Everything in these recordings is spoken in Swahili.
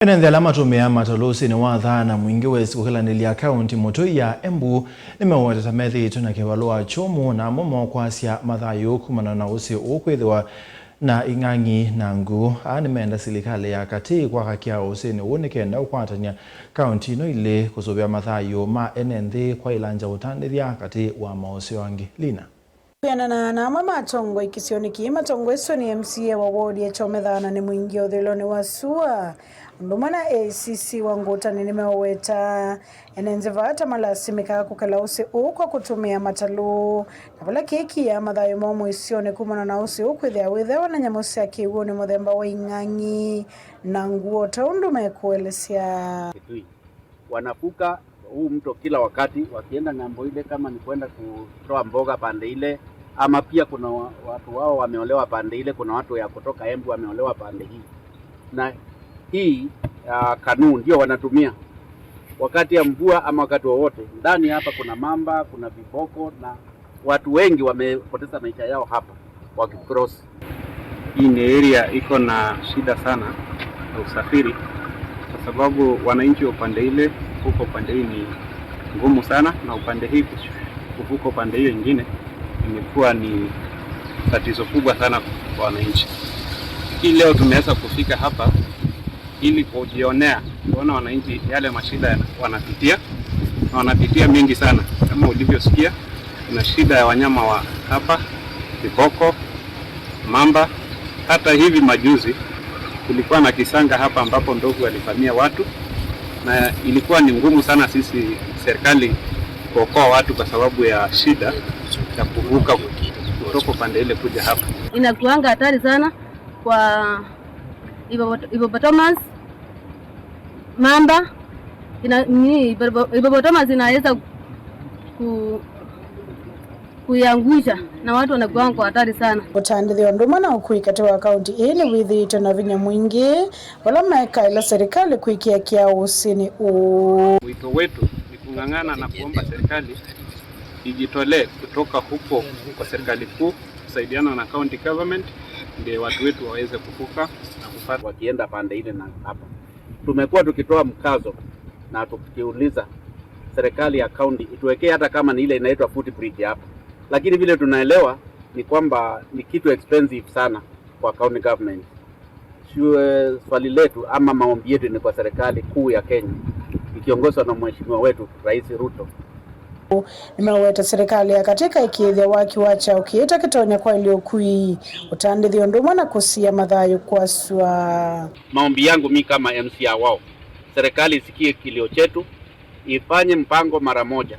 Enenthela matumia matolosi ni wathana mwingi wesi kukilanĩlia kaunti moto ya Embu nimeweteta methiitwe na kivalua chomu na momo kwasya mathayu kumana na usi ukwithiwa na ing'ang'i na nguu nimenda silikali ya kati kwakakia usini unikenda ukwatania kaunti ino ili kusuvia mathayu ma enenthi kwa ilanja utandithia kati wa maosio wangi Lina. Kwianana na amwe matongo ikisioni ki matongo iso ni MCA wa wodi ya Chomethana ni mwingi uthiloni wa SUA ndumana ACC wanguta ni nimeweta enenze vata malasimika kukala usi ukwa kutumia matalu na vala keki ya mathayo momo isioni kumana na usi ukwithia withewa na nyamusi ya kiwu ni muthemba wa ing'ang'i na nguo taundu mekuelesya wanafuka huu mto kila wakati wakienda ng'ambo ile, kama ni kwenda kutoa mboga pande ile, ama pia kuna watu wao wameolewa pande ile, kuna watu ya kutoka Embu wameolewa pande hii, na hii kanuni ndio wanatumia wakati ya mvua ama wakati wowote. Ndani hapa kuna mamba, kuna viboko, na watu wengi wamepoteza maisha yao hapa wakicross. Hii ni area iko na shida sana ya usafiri kwa sababu wananchi wa upande ile huko upande hii ni ngumu sana, na upande hii kuvuka upande hiyo nyingine imekuwa ni tatizo kubwa sana kwa wananchi. Hii leo tumeweza kufika hapa ili kujionea, kuona wananchi yale mashida wanapitia, na wanapitia mingi sana. Kama ulivyosikia, kuna shida ya wanyama wa hapa, viboko, mamba. Hata hivi majuzi kulikuwa na kisanga hapa ambapo ndovu walivamia watu, na ilikuwa ni ngumu sana sisi serikali kuokoa watu kwa sababu ya shida ya kuvuka kutoka pande ile kuja hapa. Inakuanga hatari sana kwa hippopotamus, mamba. Hippopotamus inaweza kuyangusha na watu wanakuwa kwa hatari sana. Utandithio ndumana ukuikati wa kaunti ili withiite na vinya mwingi wala maeka ila serikali kuikia kia usini Wito wetu ni kung'ang'ana na kuomba serikali ijitolee kutoka huko kwa serikali kuu kusaidiana na county government ndio watu wetu waweze kuvuka na kupata wakienda pande ile. Na hapa tumekuwa tukitoa mkazo na tukiuliza serikali ya county ituwekee hata kama ni ile inaitwa footbridge hapa, lakini vile tunaelewa ni kwamba ni kitu expensive sana kwa county government. Swali letu ama maombi yetu ni kwa serikali kuu ya Kenya ikiongozwa na mheshimiwa wetu Rais Ruto. Nimeweta serikali ya katika ikiithia waki wacha ukiita kitonya kwa iliokui utandithio ndumana kusia mathayo kwa SUA. Maombi yangu mimi kama MCA wao, serikali isikie kilio chetu, ifanye mpango mara moja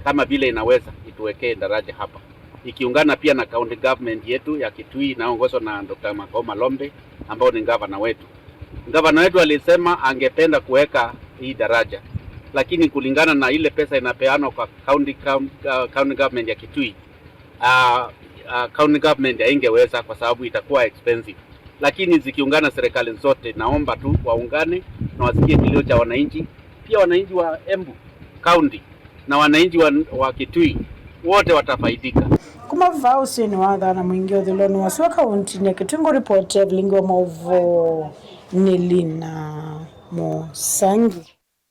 kama vile inaweza ituwekee daraja hapa, ikiungana pia na county government yetu ya Kitui inaongozwa na Dr. Makao Malombe ambao ni gavana wetu. Gavana wetu alisema angependa kuweka hii daraja, lakini kulingana na ile pesa inapeanwa kwa county government ya Kitui, county government haingeweza kwa sababu itakuwa expensive. Lakini zikiungana serikali zote, naomba tu waungane na wasikie kilio cha wananchi, pia wananchi wa Embu County na wananchi wa Kitui wote watafaidika. Kuma vausi ni wathana mwingi uthiloni wa SUA kaunti ya Kitui. Report ya Vilingo Mauvo ni Lina Mosangi.